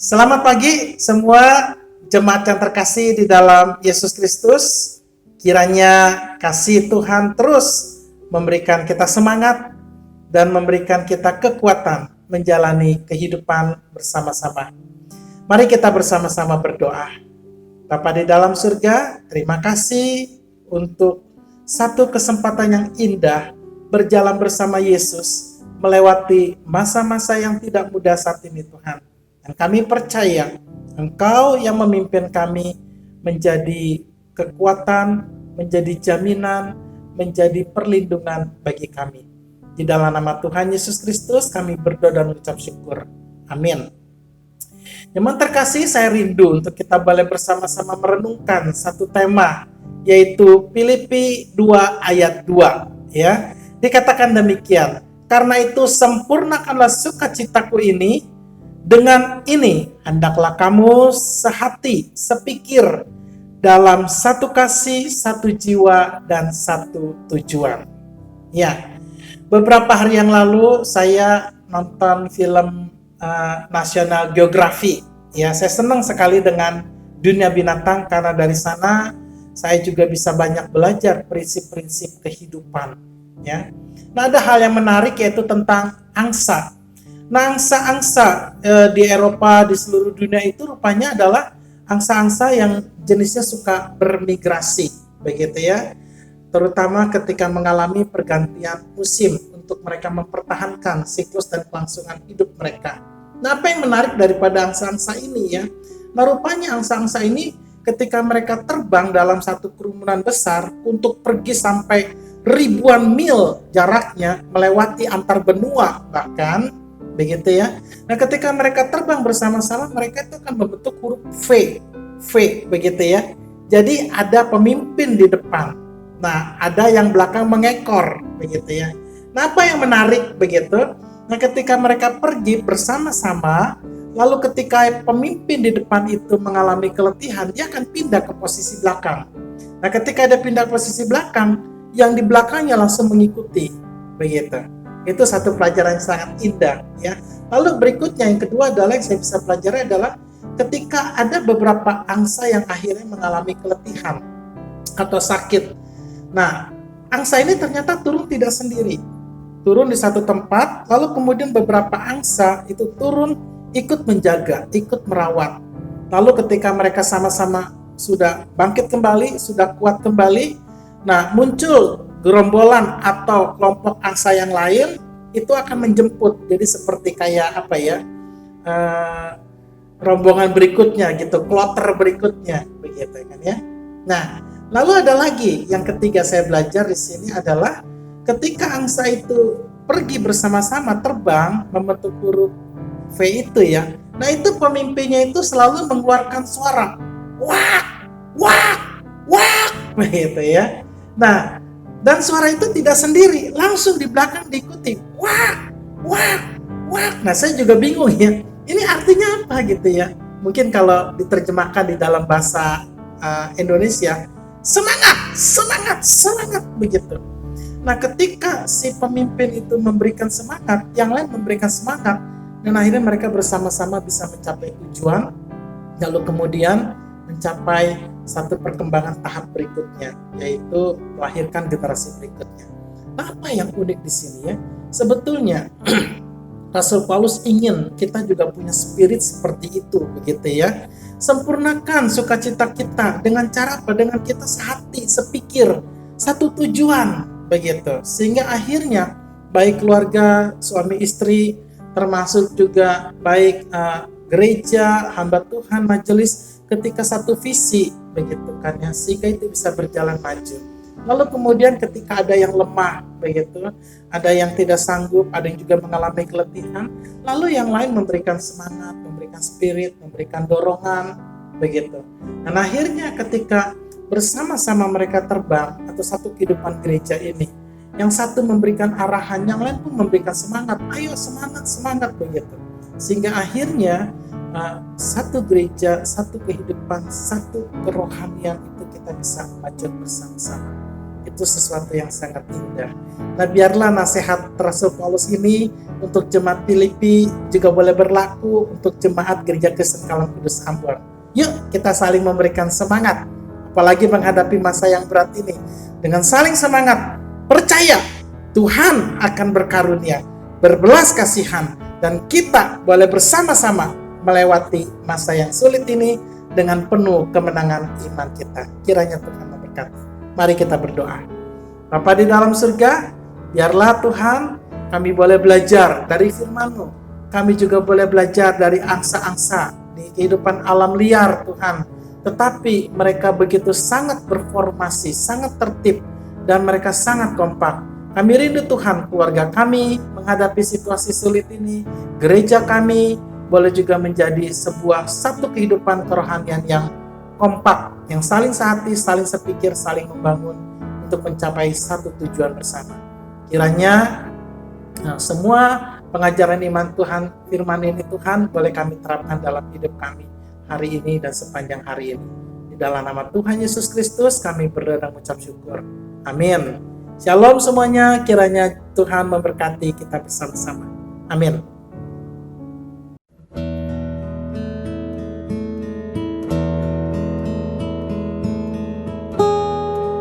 Selamat pagi semua jemaat yang terkasih di dalam Yesus Kristus. Kiranya kasih Tuhan terus memberikan kita semangat dan memberikan kita kekuatan menjalani kehidupan bersama-sama. Mari kita bersama-sama berdoa. Bapa di dalam surga, terima kasih untuk satu kesempatan yang indah berjalan bersama Yesus melewati masa-masa yang tidak mudah saat ini, Tuhan. Dan kami percaya Engkau yang memimpin kami menjadi kekuatan, menjadi jaminan, menjadi perlindungan bagi kami. Di dalam nama Tuhan Yesus Kristus kami berdoa dan mengucap syukur. Amin. Teman terkasih, saya rindu untuk kita boleh bersama-sama merenungkan satu tema, yaitu Filipi 2 ayat 2. Ya, dikatakan demikian, karena itu sempurnakanlah sukacitaku ini, dengan ini hendaklah kamu sehati, sepikir, dalam satu kasih, satu jiwa, dan satu tujuan. Ya, beberapa hari yang lalu saya nonton film National Geographic. Ya, saya senang sekali dengan dunia binatang karena dari sana saya juga bisa banyak belajar prinsip-prinsip kehidupan. Ya, nah ada hal yang menarik yaitu tentang angsa. Nah, angsa-angsa di Eropa, di seluruh dunia itu rupanya adalah angsa-angsa yang jenisnya suka bermigrasi, begitu ya. Terutama ketika mengalami pergantian musim untuk mereka mempertahankan siklus dan kelangsungan hidup mereka. Nah, apa yang menarik daripada angsa-angsa ini ya? Nah, rupanya angsa-angsa ini ketika mereka terbang dalam satu kerumunan besar untuk pergi sampai ribuan mil jaraknya melewati antar benua bahkan, begitu ya. Nah, ketika mereka terbang bersama-sama, mereka itu akan membentuk huruf V, begitu ya. Jadi ada pemimpin di depan. Nah, ada yang belakang mengekor, begitu ya. Nah, apa yang menarik begitu? Nah, ketika mereka pergi bersama-sama, lalu ketika pemimpin di depan itu mengalami keletihan, dia akan pindah ke posisi belakang. Nah, ketika dia pindah ke posisi belakang, yang di belakangnya langsung mengikuti, begitu. Itu satu pelajaran yang sangat indah ya. Lalu berikutnya yang kedua adalah yang saya bisa pelajari adalah ketika ada beberapa angsa yang akhirnya mengalami keletihan atau sakit. Nah, angsa ini ternyata turun tidak sendiri. Turun di satu tempat, lalu kemudian beberapa angsa itu turun ikut menjaga, ikut merawat. Lalu ketika mereka sama-sama sudah bangkit kembali, sudah kuat kembali, nah muncul gerombolan atau kelompok angsa yang lain itu akan menjemput. Jadi seperti kayak apa ya, rombongan berikutnya gitu, kloter berikutnya begitu kan ya. Nah, lalu ada lagi yang ketiga saya belajar di sini adalah ketika angsa itu pergi bersama-sama terbang membentuk huruf V itu ya. Nah, itu pemimpinnya itu selalu mengeluarkan suara wak, wak, wak begitu ya. Nah, dan suara itu tidak sendiri, langsung di belakang diikuti. Wak, wak, wak. Nah, saya juga bingung ya. Ini artinya apa gitu ya? Mungkin kalau diterjemahkan di dalam bahasa Indonesia, semangat, semangat, semangat begitu. Nah, ketika si pemimpin itu memberikan semangat, yang lain memberikan semangat, dan akhirnya mereka bersama-sama bisa mencapai tujuan, lalu kemudian mencapai satu perkembangan tahap berikutnya, yaitu melahirkan generasi berikutnya. Nah, apa yang unik di sini ya? Sebetulnya Rasul Paulus ingin kita juga punya spirit seperti itu, begitu ya. Sempurnakan sukacita kita dengan cara apa? Dengan kita sehati, sepikir, satu tujuan, begitu. Sehingga akhirnya baik keluarga, suami istri, termasuk juga baik gereja, hamba Tuhan, majelis, ketika satu visi begitu kan ya, sehingga itu bisa berjalan maju. Lalu kemudian ketika ada yang lemah begitu, ada yang tidak sanggup, ada yang juga mengalami keletihan, lalu yang lain memberikan semangat, memberikan spirit, memberikan dorongan begitu. Dan akhirnya ketika bersama-sama mereka terbang atau satu kehidupan gereja ini, yang satu memberikan arahan, yang lain pun memberikan semangat, ayo semangat, semangat begitu. Sehingga akhirnya satu gereja, satu kehidupan, satu kerohanian itu kita bisa maju bersama-sama. Itu sesuatu yang sangat indah. Nah, biarlah nasihat Rasul Paulus ini untuk jemaat Filipi juga boleh berlaku untuk jemaat Gereja Kristen Kalam Kudus Ambon. Yuk kita saling memberikan semangat, apalagi menghadapi masa yang berat ini. Dengan saling semangat, percaya Tuhan akan berkarunia, berbelas kasihan, dan kita boleh bersama-sama melewati masa yang sulit ini dengan penuh kemenangan iman kita. Kiranya Tuhan memberkati. Mari kita berdoa. Bapa di dalam surga, biarlah Tuhan kami boleh belajar dari firman-Mu. Kami juga boleh belajar dari angsa-angsa di kehidupan alam liar Tuhan. Tetapi mereka begitu sangat berformasi, sangat tertib, dan mereka sangat kompak. Kami rindu Tuhan, keluarga kami menghadapi situasi sulit ini. Gereja kami boleh juga menjadi sebuah satu kehidupan kerohanian yang kompak, yang saling sehati, saling sepikir, saling membangun untuk mencapai satu tujuan bersama. Kiranya semua pengajaran iman Tuhan, firman ini Tuhan, boleh kami terapkan dalam hidup kami hari ini dan sepanjang hari ini. Di dalam nama Tuhan Yesus Kristus kami berdoa dan mengucap syukur. Amin. Shalom semuanya, kiranya Tuhan memberkati kita bersama-sama. Amin.